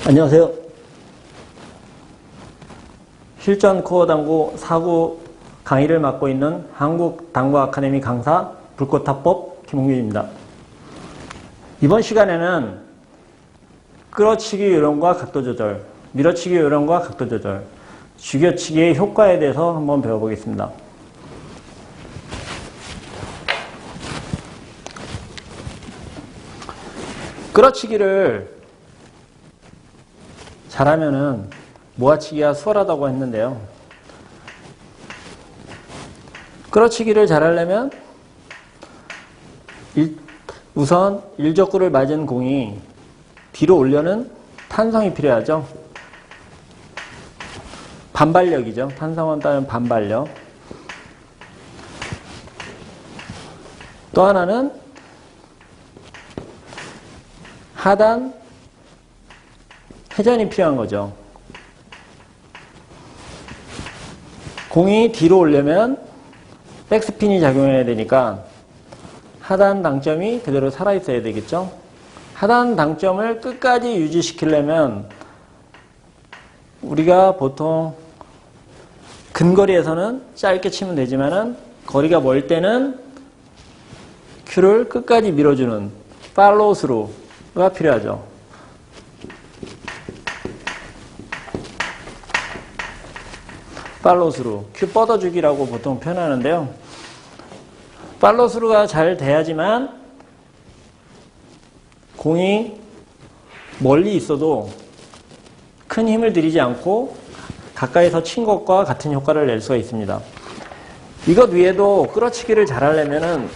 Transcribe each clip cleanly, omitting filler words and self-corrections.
안녕하세요. 실전 코어 당구 4구 강의를 맡고 있는 한국당구 아카데미 강사 불꽃탑법 김홍균입니다. 이번 시간에는 끌어치기 요령과 각도 조절, 밀어치기 요령과 각도 조절, 죽여치기의 효과에 대해서 한번 배워보겠습니다. 끌어치기를 잘하면은 모아치기가 수월하다고 했는데요. 끌어치기를 잘하려면 우선 일적구를 맞은 공이 뒤로 올려는 탄성이 필요하죠. 반발력이죠. 탄성은 따면 반발력. 또 하나는 하단 회전이 필요한 거죠. 공이 뒤로 오려면 백스핀이 작용해야 되니까 하단 당점이 그대로 살아있어야 되겠죠. 하단 당점을 끝까지 유지시키려면 우리가 보통 근거리에서는 짧게 치면 되지만은 거리가 멀 때는 큐를 끝까지 밀어주는 팔로우 스루가 필요하죠. 팔로우 스루, 큐 뻗어주기라고 보통 표현하는데요. 팔로우 스루가 잘 돼야지만 공이 멀리 있어도 큰 힘을 들이지 않고 가까이서 친 것과 같은 효과를 낼 수가 있습니다. 이것 위에도 끌어치기를 잘하려면은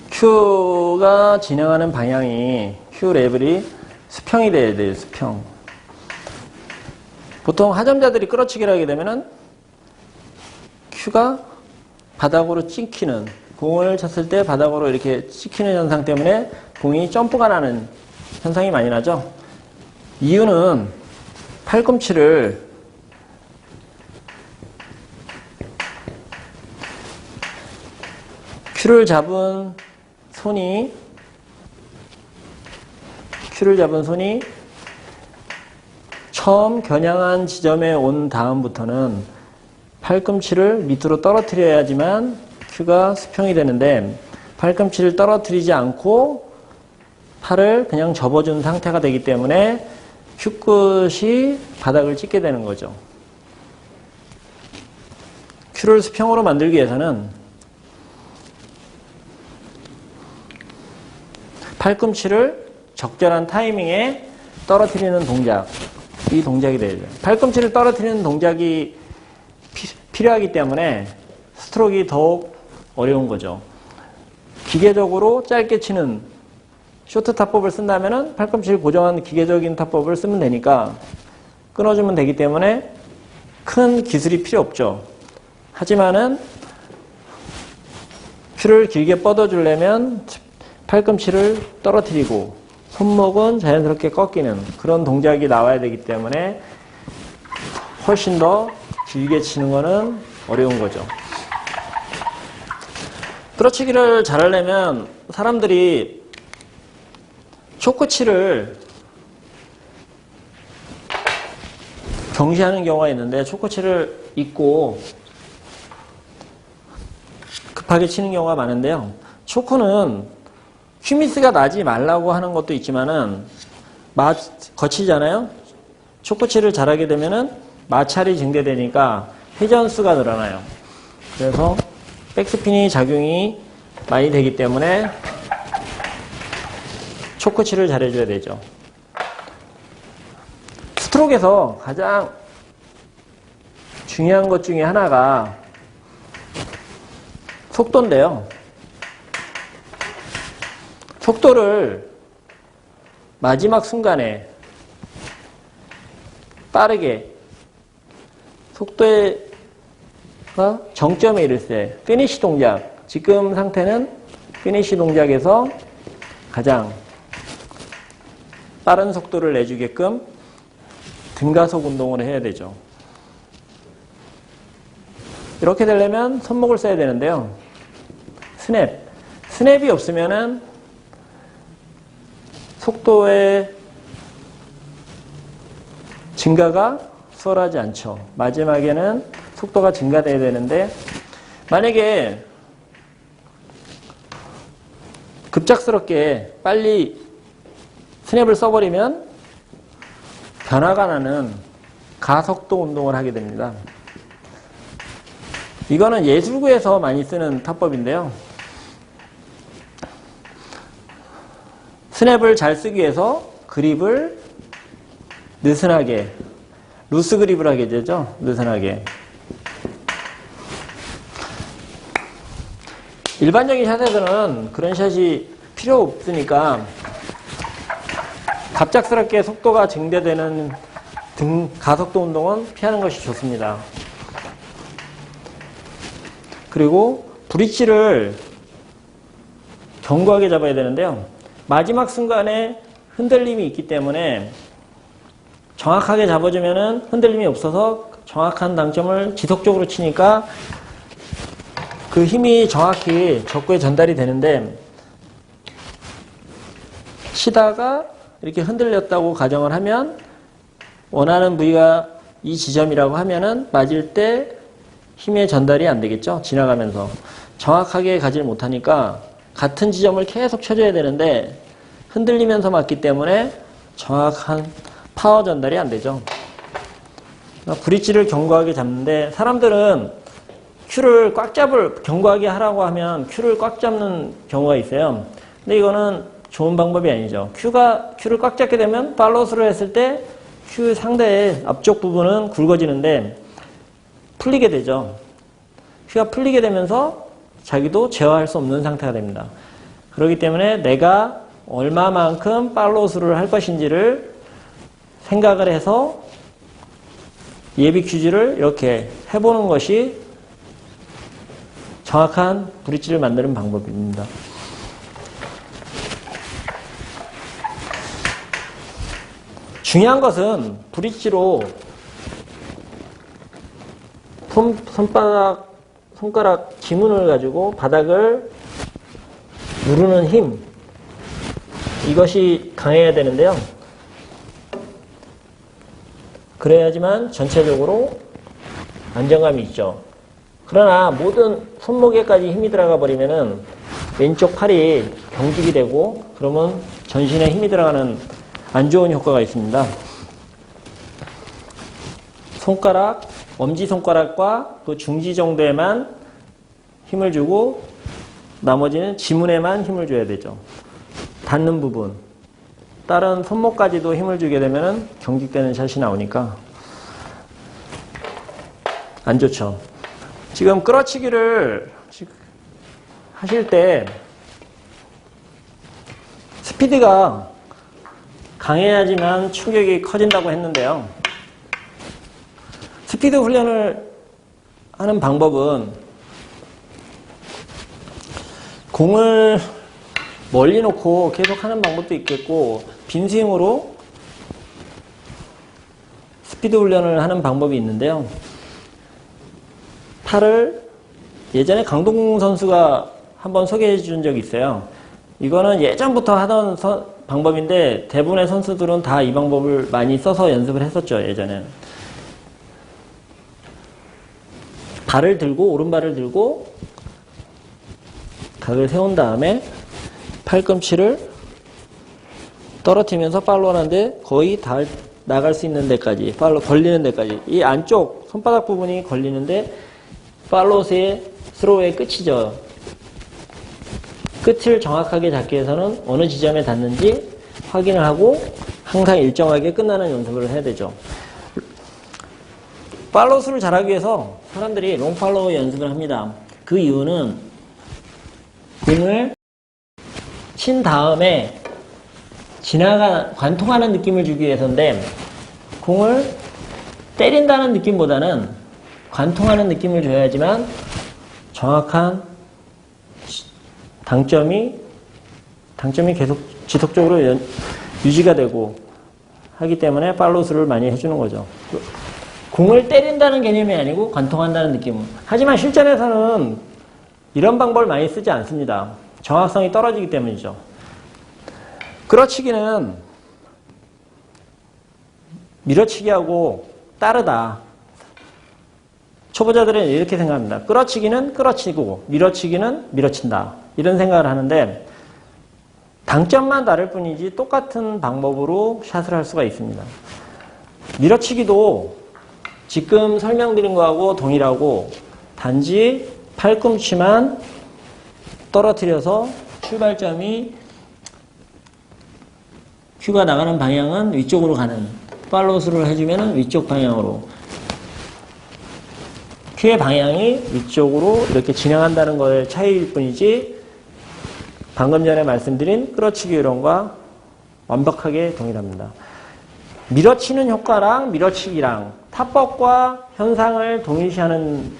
큐가 진행하는 방향이 큐 레벨이 수평이 돼야 돼요. 수평. 보통 하점자들이 끌어치기를 하게 되면은 큐가 바닥으로 찍히는, 공을 쳤을 때 바닥으로 이렇게 찍히는 현상 때문에 공이 점프가 나는 현상이 많이 나죠. 이유는 팔꿈치를 큐를 잡은 손이 처음 겨냥한 지점에 온 다음부터는 팔꿈치를 밑으로 떨어뜨려야지만 큐가 수평이 되는데 팔꿈치를 떨어뜨리지 않고 팔을 그냥 접어준 상태가 되기 때문에 큐 끝이 바닥을 찍게 되는 거죠. 큐를 수평으로 만들기 위해서는 팔꿈치를 적절한 타이밍에 떨어뜨리는 동작, 이 동작이 되죠. 팔꿈치를 떨어뜨리는 동작이 필요하기 때문에 스트로크가 더욱 어려운 거죠. 기계적으로 짧게 치는 쇼트 타법을 쓴다면 팔꿈치를 고정한 기계적인 타법을 쓰면 되니까 끊어주면 되기 때문에 큰 기술이 필요 없죠. 하지만은 큐를 길게 뻗어주려면 팔꿈치를 떨어뜨리고 손목은 자연스럽게 꺾이는 그런 동작이 나와야 되기 때문에 훨씬 더 길게 치는 거는 어려운 거죠. 끌어치기를 잘하려면 사람들이 초코치를 경시하는 경우가 있는데 초코치를 잊고 급하게 치는 경우가 많은데요. 초코는 큐미스가 나지 말라고 하는 것도 있지만은 거치잖아요. 초코치를 잘하게 되면은 마찰이 증대되니까 회전수가 늘어나요. 그래서 백스핀이 작용이 많이 되기 때문에 초코치를 잘해줘야 되죠. 스트로크에서 가장 중요한 것 중에 하나가 속도인데요. 속도를 마지막 순간에 빠르게 속도가 정점에 이를 때 피니시 동작, 지금 상태는 피니시 동작에서 가장 빠른 속도를 내주게끔 등가속 운동을 해야 되죠. 이렇게 되려면 손목을 써야 되는데요. 스냅. 스냅이 없으면은 속도의 증가가 수월하지 않죠. 마지막에는 속도가 증가돼야 되는데 만약에 급작스럽게 빨리 스냅을 써버리면 변화가 나는 가속도 운동을 하게 됩니다. 이거는 예술구에서 많이 쓰는 타법인데요. 스냅을 잘 쓰기 위해서 그립을 느슨하게, 루스 그립을 하게 되죠. 느슨하게. 일반적인 샷에서는 그런 샷이 필요 없으니까 갑작스럽게 속도가 증대되는 가속도 운동은 피하는 것이 좋습니다. 그리고 브릿지를 견고하게 잡아야 되는데요. 마지막 순간에 흔들림이 있기 때문에 정확하게 잡아주면은 흔들림이 없어서 정확한 당점을 지속적으로 치니까 그 힘이 정확히 적구에 전달이 되는데 치다가 이렇게 흔들렸다고 가정을 하면 원하는 부위가 이 지점이라고 하면은 맞을 때 힘의 전달이 안 되겠죠. 지나가면서 정확하게 가지를 못하니까 같은 지점을 계속 쳐줘야 되는데 흔들리면서 맞기 때문에 정확한 파워 전달이 안 되죠. 브릿지를 견고하게 잡는데 사람들은 큐를 견고하게 하라고 하면 큐를 꽉 잡는 경우가 있어요. 근데 이거는 좋은 방법이 아니죠. 큐를 꽉 잡게 되면 팔로우스를 했을 때 큐 상대의 앞쪽 부분은 굵어지는데 풀리게 되죠. 큐가 풀리게 되면서 자기도 제어할 수 없는 상태가 됩니다. 그렇기 때문에 내가 얼마만큼 팔로우스를 할 것인지를 생각을 해서 예비 큐즈를 이렇게 해보는 것이 정확한 브릿지를 만드는 방법입니다. 중요한 것은 브릿지로 손가락 지문을 가지고 바닥을 누르는 힘, 이것이 강해야 되는데요. 그래야지만 전체적으로 안정감이 있죠. 그러나 모든 손목에까지 힘이 들어가 버리면은 왼쪽 팔이 경직이 되고 그러면 전신에 힘이 들어가는 안 좋은 효과가 있습니다. 엄지손가락과 그 중지 정도에만 힘을 주고 나머지는 지문에만 힘을 줘야 되죠. 닿는 부분. 다른 손목까지도 힘을 주게 되면 경직되는 샷이 나오니까 안 좋죠. 지금 끌어치기를 하실 때 스피드가 강해야지만 충격이 커진다고 했는데요. 스피드 훈련을 하는 방법은 공을 멀리 놓고 계속 하는 방법도 있겠고 빈스윙으로 스피드 훈련을 하는 방법이 있는데요. 팔을 예전에 강동궁 선수가 한번 소개해 준 적이 있어요. 이거는 예전부터 하던 방법인데 대부분의 선수들은 다 이 방법을 많이 써서 연습을 했었죠. 예전에 오른발을 들고 각을 세운 다음에 팔꿈치를 떨어뜨리면서 팔로우 하는데 거의 다 나갈 수 있는 데까지 걸리는 데까지 이 안쪽 손바닥 부분이 걸리는데 팔로우의 스로우의 끝이죠. 끝을 정확하게 잡기 위해서는 어느 지점에 닿는지 확인을 하고 항상 일정하게 끝나는 연습을 해야 되죠. 팔로우스를 잘하기 위해서 사람들이 롱 팔로우 연습을 합니다. 그 이유는 공을 친 다음에 관통하는 느낌을 주기 위해서인데 공을 때린다는 느낌보다는 관통하는 느낌을 줘야지만 정확한 당점이 계속 지속적으로 유지가 되고 하기 때문에 팔로우스를 많이 해주는 거죠. 공을 때린다는 개념이 아니고 관통한다는 느낌. 하지만 실전에서는 이런 방법을 많이 쓰지 않습니다. 정확성이 떨어지기 때문이죠. 끌어치기는 밀어치기하고 다르다. 초보자들은 이렇게 생각합니다. 끌어치기는 끌어치고 밀어치기는 밀어친다. 이런 생각을 하는데 당점만 다를 뿐이지 똑같은 방법으로 샷을 할 수가 있습니다. 밀어치기도 지금 설명드린 거하고 동일하고 단지 팔꿈치만 떨어뜨려서 출발점이 큐가 나가는 방향은 위쪽으로 가는 팔로우스루를 해주면 위쪽 방향으로 큐의 방향이 위쪽으로 이렇게 진행한다는 거의 차이일 뿐이지 방금 전에 말씀드린 끌어치기 이론과 완벽하게 동일합니다. 밀어치는 효과랑 밀어치기랑 타법과 현상을 동일시하는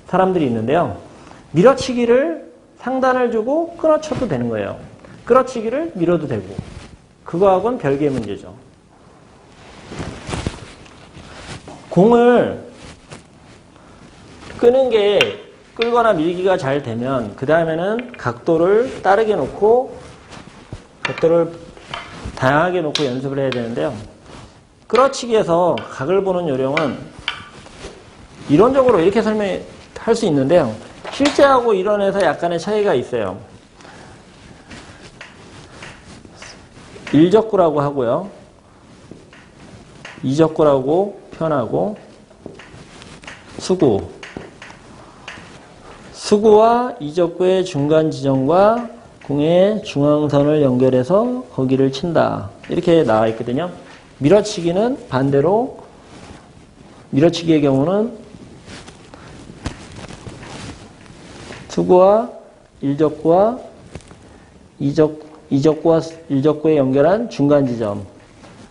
사람들이 있는데요. 밀어치기를 상단을 주고 끊어쳐도 되는 거예요. 끌어치기를 밀어도 되고 그거하고는 별개의 문제죠. 공을 끄는 게 끌거나 밀기가 잘 되면 그 다음에는 각도를 다르게 놓고 각도를 다양하게 놓고 연습을 해야 되는데요. 끌어치기에서 각을 보는 요령은 이론적으로 이렇게 설명할 수 있는데요. 실제하고 이론에서 약간의 차이가 있어요. 일적구라고 하고요. 이적구라고 표현하고 수구. 수구와 이적구의 중간 지점과 공의 중앙선을 연결해서 거기를 친다. 이렇게 나와 있거든요. 밀어치기는 반대로 밀어치기의 경우는 수구와 일적구와 이적구와 일적구에 연결한 중간 지점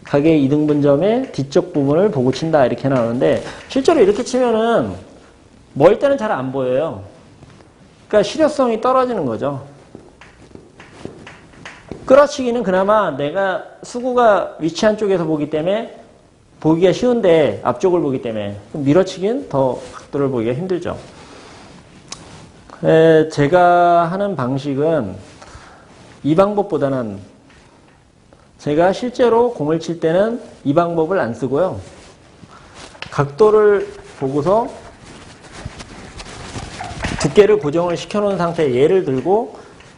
각의 이등분점의 뒤쪽 부분을 보고 친다 이렇게 나오는데 실제로 이렇게 치면은 멀 때는 잘 안 보여요. 그러니까 실효성이 떨어지는 거죠. 끌어치기는 그나마 내가 수구가 위치한 쪽에서 보기 때문에 보기가 쉬운데 앞쪽을 보기 때문에 밀어치기는 더 각도를 보기가 힘들죠. 제가 하는 방식은 이 방법보다는 제가 실제로 공을 칠 때는 이 방법을 안 쓰고요. 각도를 보고서 두께를 고정을 시켜놓은 상태에 얘를 들고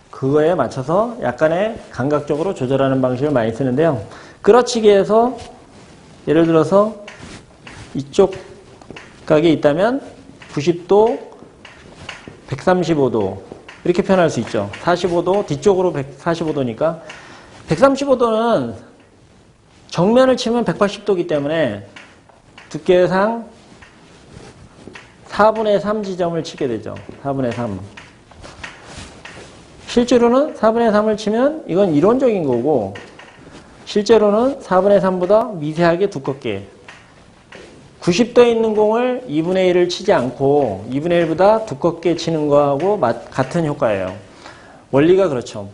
그거에 맞춰서 약간의 감각적으로 조절하는 방식을 많이 쓰는데요. 끌어치기에서 예를 들어서 이쪽 각이 있다면 90도, 135도 이렇게 표현할 수 있죠. 45도, 뒤쪽으로 145도니까 135도는 정면을 치면 180도이기 때문에 두께상 4분의 3 지점을 치게 되죠. 4분의 3. 실제로는 4분의 3을 치면 이건 이론적인 거고 실제로는 4분의 3보다 미세하게 두껍게 90도에 있는 공을 2분의 1을 치지 않고 2분의 1보다 두껍게 치는 거하고 같은 효과예요. 원리가 그렇죠.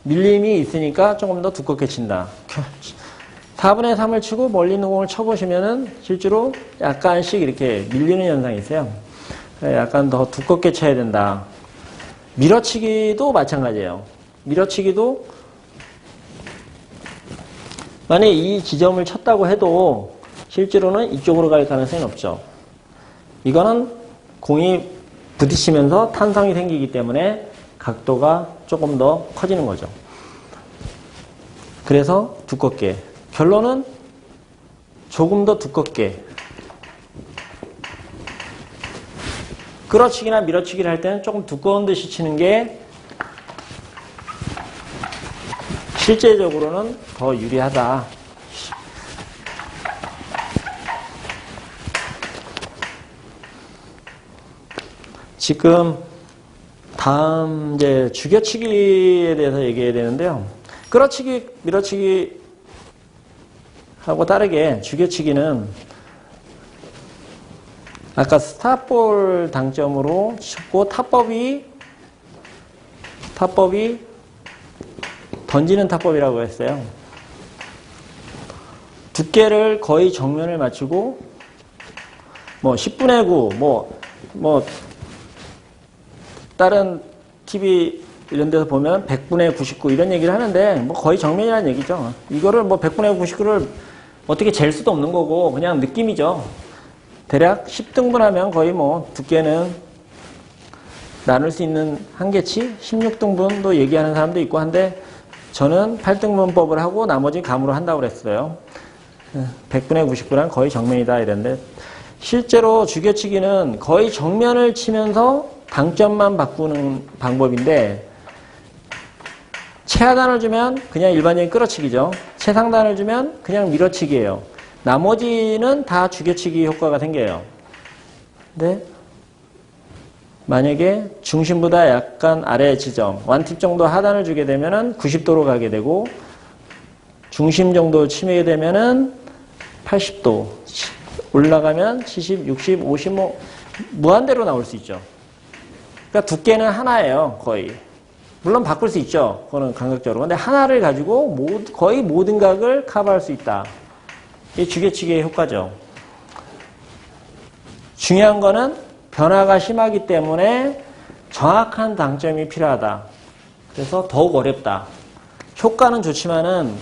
밀림이 있으니까 조금 더 두껍게 친다. 4분의 3을 치고 멀리 있는 공을 쳐보시면은 실제로 약간씩 이렇게 밀리는 현상이 있어요. 약간 더 두껍게 쳐야 된다. 밀어치기도 마찬가지예요. 밀어치기도 만약에 이 지점을 쳤다고 해도 실제로는 이쪽으로 갈 가능성이 없죠. 이거는 공이 부딪히면서 탄성이 생기기 때문에 각도가 조금 더 커지는 거죠. 그래서 두껍게. 결론은 조금 더 두껍게. 끌어치기나 밀어치기를 할 때는 조금 두꺼운 듯이 치는 게 실제적으로는 더 유리하다. 지금 다음 이제 죽여치기에 대해서 얘기해야 되는데요. 끌어치기, 밀어치기 하고 다르게 죽여치기는 아까 스탑볼 당점으로 쳤고 타법이 던지는 타법이라고 했어요. 두께를 거의 정면을 맞추고 뭐 10분의 9 뭐 다른 TV에 이런 데서 보면 100분의 99 이런 얘기를 하는데 뭐 거의 정면이라는 얘기죠. 이거를 뭐 100분의 99를 어떻게 잴 수도 없는 거고 그냥 느낌이죠. 대략 10등분 하면 거의 뭐 두께는 나눌 수 있는 한계치 16등분도 얘기하는 사람도 있고 한데 저는 8등분법을 하고 나머지 감으로 한다고 그랬어요. 100분의 99란 거의 정면이다 이랬는데 실제로 죽여치기는 거의 정면을 치면서 당점만 바꾸는 방법인데 최하단을 주면 그냥 일반적인 끌어치기죠. 최상단을 주면 그냥 밀어치기예요. 나머지는 다 죽여치기 효과가 생겨요. 근데 만약에 중심보다 약간 아래 지점, 완팁 정도 하단을 주게 되면은 90도로 가게 되고 중심 정도 치게 되면은 80도 올라가면 70, 60, 50, 뭐 무한대로 나올 수 있죠. 그러니까 두께는 하나예요, 거의. 물론 바꿀 수 있죠. 그거는 감각적으로. 근데 하나를 가지고 거의 모든 각을 커버할 수 있다. 이게 죽여치기의 효과죠. 중요한 거는 변화가 심하기 때문에 정확한 당점이 필요하다. 그래서 더욱 어렵다. 효과는 좋지만은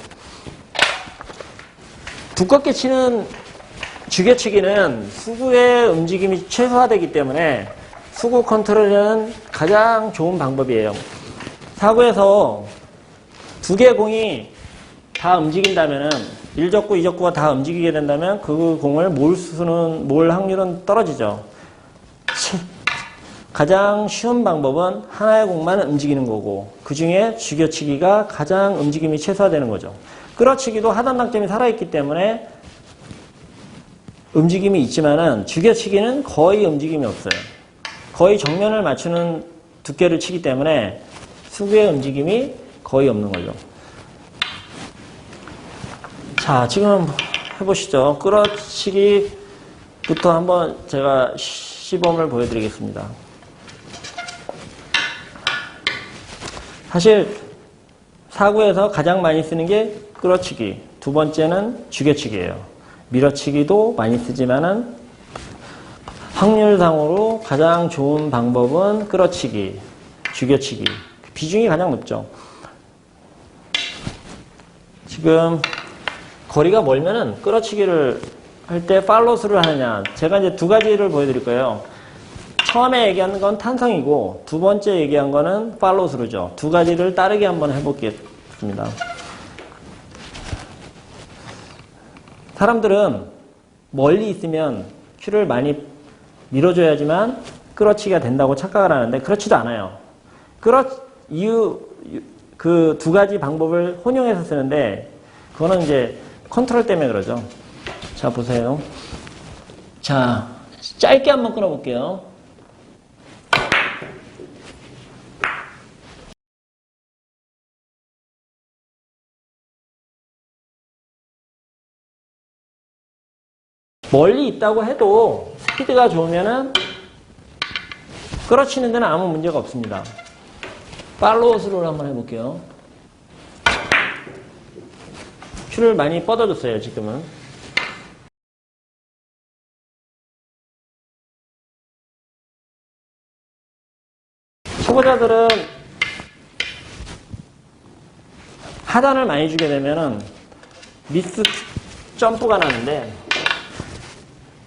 두껍게 치는 죽여치기는 수구의 움직임이 최소화되기 때문에 수구 컨트롤은 가장 좋은 방법이에요. 사구에서 두 개의 공이 다 움직인다면은 1적구, 2적구가 다 움직이게 된다면 그 공을 몰 확률은 떨어지죠. 가장 쉬운 방법은 하나의 공만 움직이는 거고 그 중에 죽여치기가 가장 움직임이 최소화되는 거죠. 끌어치기도 하단 당점이 살아있기 때문에 움직임이 있지만은 죽여치기는 거의 움직임이 없어요. 거의 정면을 맞추는 두께를 치기 때문에 수구의 움직임이 거의 없는 거죠. 자, 지금 해보시죠. 끌어치기부터 한번 제가 시범을 보여드리겠습니다. 사실 사구에서 가장 많이 쓰는 게 끌어치기, 두 번째는 죽여치기예요. 밀어치기도 많이 쓰지만은 확률상으로 가장 좋은 방법은 끌어치기, 죽여치기. 비중이 가장 높죠. 지금 거리가 멀면은 끌어치기를 할 때 팔로스를 하느냐. 제가 이제 두 가지를 보여드릴 거예요. 처음에 얘기한 건 탄성이고 두 번째 얘기한 거는 팔로스루죠. 두 가지를 따르게 한번 해보겠습니다. 사람들은 멀리 있으면 큐를 많이 밀어줘야지만 끌어치기가 된다고 착각을 하는데 그렇지도 않아요. 그 두 가지 방법을 혼용해서 쓰는데 그거는 이제 컨트롤 때문에 그러죠. 자, 보세요. 자, 짧게 한번 끊어볼게요. 멀리 있다고 해도 스피드가 좋으면은 끌어치는 데는 아무 문제가 없습니다. 팔로우스루를 한번 해볼게요. 큐를 많이 뻗어줬어요, 지금은. 초보자들은 하단을 많이 주게 되면은 미스 점프가 나는데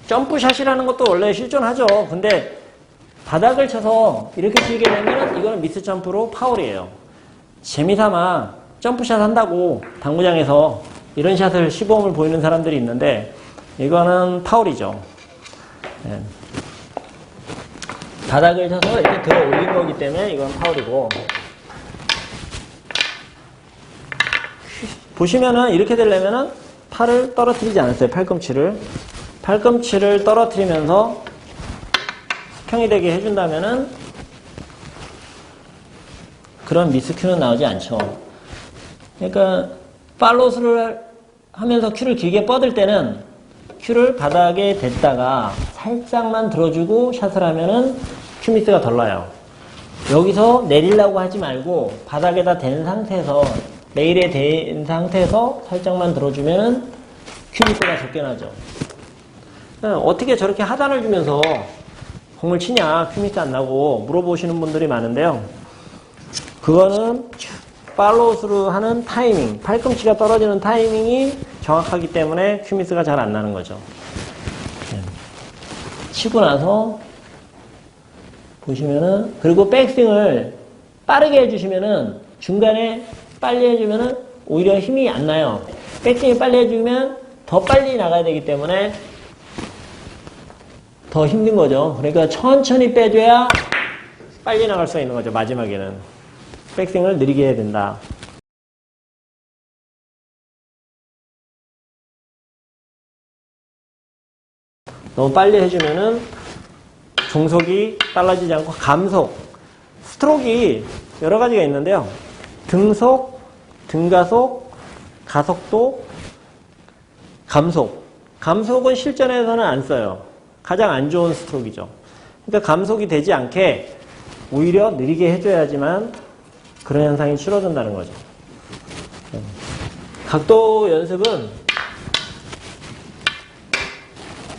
점프샷이라는 것도 원래 실존하죠. 근데 바닥을 쳐서 이렇게 치게 되면 이거는 미스 점프로 파울이에요. 재미삼아 점프샷 한다고 당구장에서 이런 샷을 시범을 보이는 사람들이 있는데 이거는 파울이죠. 네. 바닥을 쳐서 이렇게 들어 올린 거기 때문에 이건 파울이고 보시면은 이렇게 되려면은 팔을 떨어뜨리지 않았어요. 팔꿈치를 떨어뜨리면서 수평이 되게 해준다면은 그런 미스큐는 나오지 않죠. 그러니까 팔로스를 하면서 큐를 길게 뻗을 때는 큐를 바닥에 댔다가 살짝만 들어주고 샷을 하면은 큐 미스가 덜 나요. 여기서 내리려고 하지 말고 바닥에다 댄 상태에서 레일에 댄 상태에서 살짝만 들어주면은 큐 미스가 적게 나죠. 어떻게 저렇게 하단을 주면서 공을 치냐, 큐 미스 안 나고 물어보시는 분들이 많은데요. 그거는 팔로우스루 하는 타이밍, 팔꿈치가 떨어지는 타이밍이 정확하기 때문에 큐미스가 잘 안 나는 거죠. 치고 나서 보시면은, 그리고 백스윙을 빠르게 해주시면은, 중간에 빨리 해주면은 오히려 힘이 안 나요. 백스윙을 빨리 해주면 더 빨리 나가야 되기 때문에 더 힘든 거죠. 그러니까 천천히 빼줘야 빨리 나갈 수가 있는 거죠. 마지막에는 백스윙을 느리게 해야 된다. 너무 빨리 해주면은 종속이 빨라지지 않고 감속, 스트로크가 여러 가지가 있는데요. 등속, 등가속, 가속도, 감속. 감속은 실전에서는 안 써요. 가장 안 좋은 스트로크이죠. 그러니까 감속이 되지 않게 오히려 느리게 해줘야지만 그런 현상이 줄어든다는 거죠. 각도 연습은,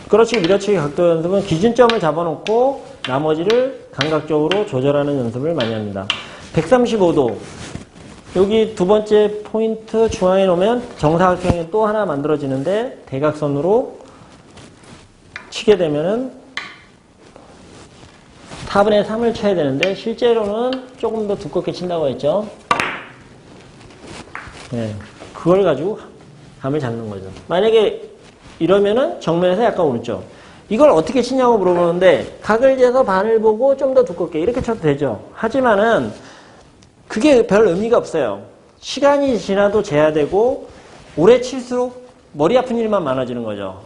끌어치기, 밀어치기 각도 연습은 기준점을 잡아놓고 나머지를 감각적으로 조절하는 연습을 많이 합니다. 135도. 여기 두 번째 포인트 중앙에 놓으면 정사각형이 또 하나 만들어지는데, 대각선으로 치게 되면은 4분의 3을 쳐야 되는데, 실제로는 조금 더 두껍게 친다고 했죠. 네, 그걸 가지고 감을 잡는 거죠. 만약에 이러면은 정면에서 약간 오른쪽. 이걸 어떻게 치냐고 물어보는데, 각을 재서 반을 보고 좀 더 두껍게 이렇게 쳐도 되죠. 하지만은 그게 별 의미가 없어요. 시간이 지나도 재야 되고, 오래 칠수록 머리 아픈 일만 많아지는 거죠.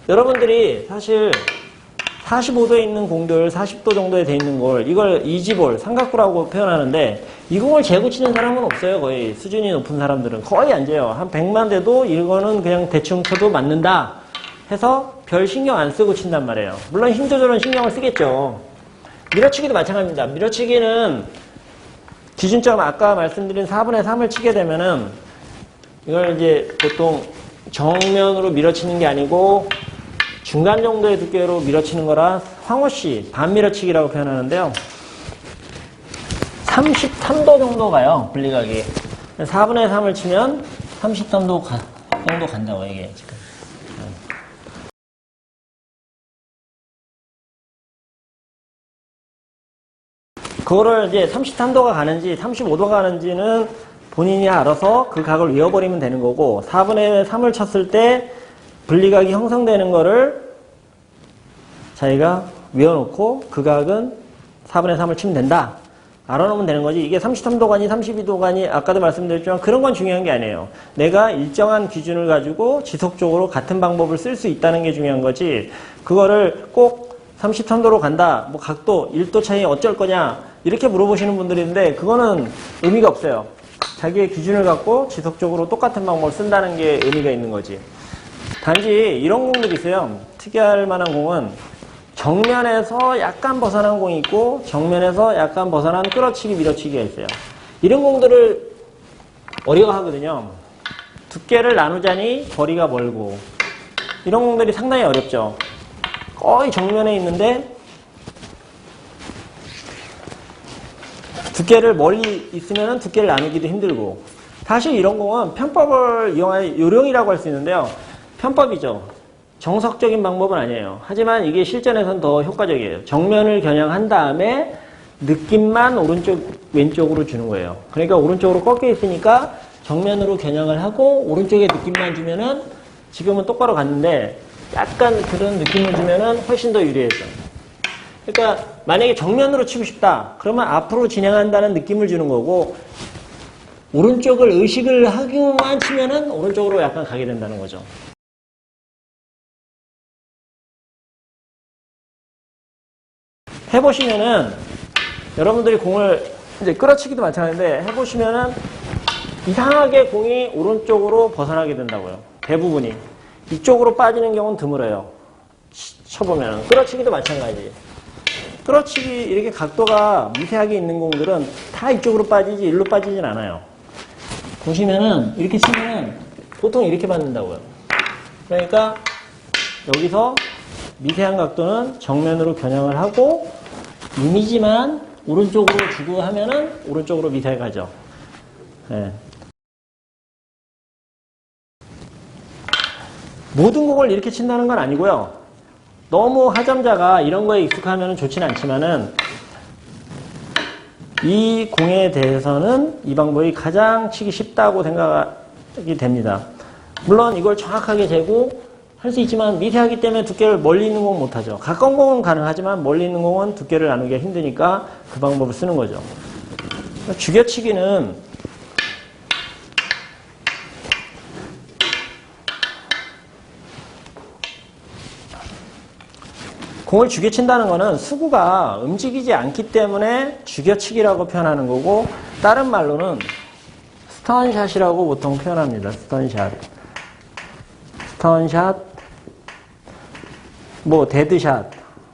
여러분들이 사실 45도에 있는 공들, 40도 정도에 돼 있는 걸, 이걸 이지볼, 삼각구라고 표현하는데, 이 공을 재고 치는 사람은 없어요. 거의 수준이 높은 사람들은 거의 안 재요. 한 100만 대도 이거는 그냥 대충 쳐도 맞는다 해서 별 신경 안 쓰고 친단 말이에요. 물론 힘 조절은 신경을 쓰겠죠. 밀어치기도 마찬가지입니다. 밀어치기는 기준점 아까 말씀드린 4분의 3을 치게 되면은, 이걸 이제 보통 정면으로 밀어치는 게 아니고 중간 정도의 두께로 밀어치는 거라 황호씨 반 밀어치기라고 표현하는데요. 33도 정도 가요, 분리각이. 4분의 3을 치면 33도 정도 간다고, 이게 지금. 그거를 이제 33도가 가는지 35도가 가는지는 본인이 알아서 그 각을 외워버리면 되는 거고, 4분의 3을 쳤을 때 분리각이 형성되는 거를 자기가 외워놓고 그 각은 4분의 3을 치면 된다. 알아놓으면 되는 거지. 이게 33도가니 32도가니 아까도 말씀드렸지만 그런 건 중요한 게 아니에요. 내가 일정한 기준을 가지고 지속적으로 같은 방법을 쓸 수 있다는 게 중요한 거지, 그거를 꼭 33도로 간다, 뭐 각도 1도 차이 어쩔 거냐 이렇게 물어보시는 분들이 있는데, 그거는 의미가 없어요. 자기의 기준을 갖고 지속적으로 똑같은 방법을 쓴다는 게 의미가 있는 거지. 단지 이런 공들이 있어요. 특이할 만한 공은 정면에서 약간 벗어난 공이 있고 정면에서 약간 벗어난 끌어치기, 밀어치기가 있어요. 이런 공들을 어려워하거든요. 두께를 나누자니 거리가 멀고, 이런 공들이 상당히 어렵죠. 거의 정면에 있는데 두께를 멀리 있으면 두께를 나누기도 힘들고, 사실 이런 공은 편법을 이용한 요령이라고 할 수 있는데요. 편법이죠. 정석적인 방법은 아니에요. 하지만 이게 실전에서는 더 효과적이에요. 정면을 겨냥한 다음에 느낌만 오른쪽, 왼쪽으로 주는 거예요. 그러니까 오른쪽으로 꺾여 있으니까 정면으로 겨냥을 하고 오른쪽에 느낌만 주면은, 지금은 똑바로 갔는데 약간 그런 느낌을 주면은 훨씬 더 유리해져. 그러니까 만약에 정면으로 치고 싶다 그러면 앞으로 진행한다는 느낌을 주는 거고, 오른쪽을 의식을 하기만 치면은 오른쪽으로 약간 가게 된다는 거죠. 해보시면은, 여러분들이 공을 이제 끌어치기도 마찬가지인데, 해보시면은 이상하게 공이 오른쪽으로 벗어나게 된다고요. 대부분이. 이쪽으로 빠지는 경우는 드물어요. 쳐보면은. 끌어치기도 마찬가지. 끌어치기 이렇게 각도가 미세하게 있는 공들은 다 이쪽으로 빠지지 일로 빠지진 않아요. 보시면은 이렇게 치면은 보통 이렇게 받는다고요. 그러니까 여기서 미세한 각도는 정면으로 겨냥을 하고, 이미지만 오른쪽으로 주고 하면은 오른쪽으로 미사일 가죠. 예. 모든 공을 이렇게 친다는 건 아니고요. 너무 하점자가 이런 거에 익숙하면 좋지는 않지만은 이 공에 대해서는 이 방법이 가장 치기 쉽다고 생각이 됩니다. 물론 이걸 정확하게 재고 할 수 있지만 미세하기 때문에 두께를 멀리 있는 공은 못하죠. 가까운 공은 가능하지만 멀리 있는 공은 두께를 나누기가 힘드니까 그 방법을 쓰는 거죠. 죽여치기는 공을 죽여친다는 거는 수구가 움직이지 않기 때문에 죽여치기라고 표현하는 거고, 다른 말로는 스턴샷이라고 보통 표현합니다. 스턴샷. 스턴샷, 뭐 데드샷,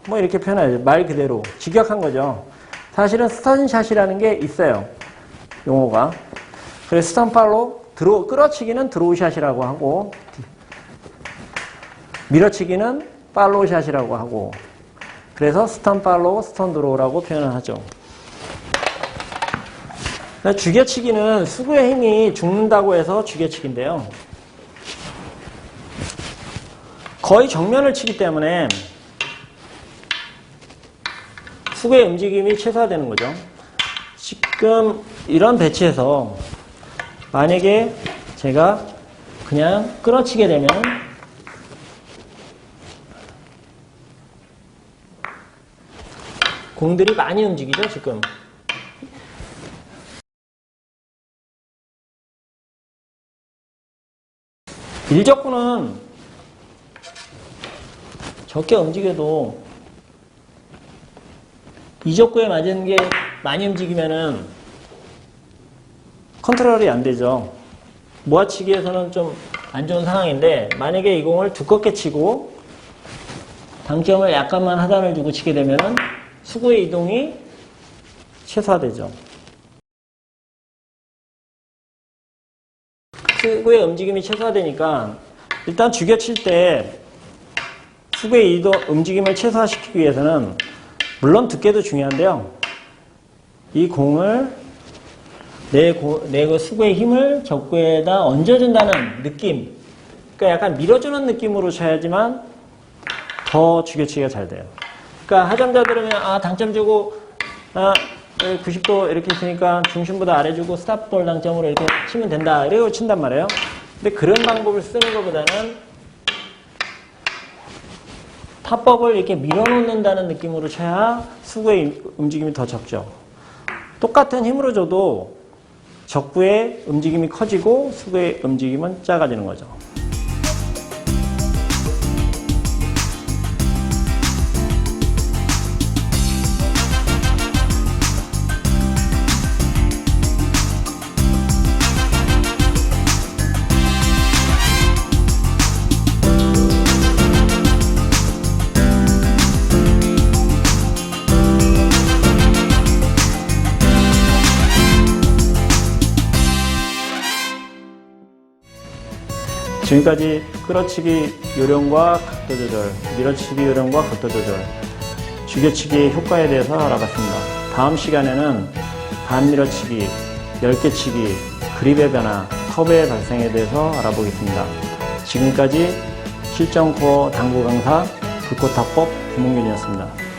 뭐 이렇게 표현하죠. 말 그대로 직역한 거죠. 사실은 스턴샷이라는 게 있어요. 용어가. 그래서 스턴팔로 끌어치기는 드로우샷이라고 하고, 밀어치기는 팔로우샷이라고 하고, 그래서 스턴 팔로우, 스턴 드로우라고 표현을 하죠. 죽여치기는 수구의 힘이 죽는다고 해서 죽여치기인데요. 거의 정면을 치기 때문에 수구의 움직임이 최소화되는 거죠. 지금 이런 배치에서 만약에 제가 그냥 끌어치게 되면 공들이 많이 움직이죠, 지금. 일적구는 적게 움직여도 이적구에 맞은 게 많이 움직이면은 컨트롤이 안 되죠. 모아치기에서는 좀 안 좋은 상황인데, 만약에 이 공을 두껍게 치고 당점을 약간만 하단을 두고 치게 되면은 수구의 이동이 최소화되죠. 수구의 움직임이 최소화되니까 일단 죽여칠 때 수구의 움직임을 최소화시키기 위해서는 물론 두께도 중요한데요. 이 공을 내 수구의 힘을 적구에다 얹어준다는 느낌, 그러니까 약간 밀어주는 느낌으로 쳐야지만 더 죽여치기가 잘 돼요. 그러니까 하점자들은 당점 주고 90도 이렇게 있으니까 중심보다 아래 주고 스탑볼 당점으로 이렇게 치면 된다, 이러고 친단 말이에요. 근데 그런 방법을 쓰는 것보다는 탑법을 이렇게 밀어놓는다는 느낌으로 쳐야 수구의 움직임이 더 적죠. 똑같은 힘으로 줘도 적구의 움직임이 커지고 수구의 움직임은 작아지는 거죠. 지금까지 끌어치기 요령과 각도 조절, 밀어치기 요령과 각도 조절, 죽여치기의 효과에 대해서 알아봤습니다. 다음 시간에는 반밀어치기, 10개 치기, 그립의 변화, 컵의 발생에 대해서 알아보겠습니다. 지금까지 실전코어 당구 강사 불꽃탑법 김홍균이었습니다.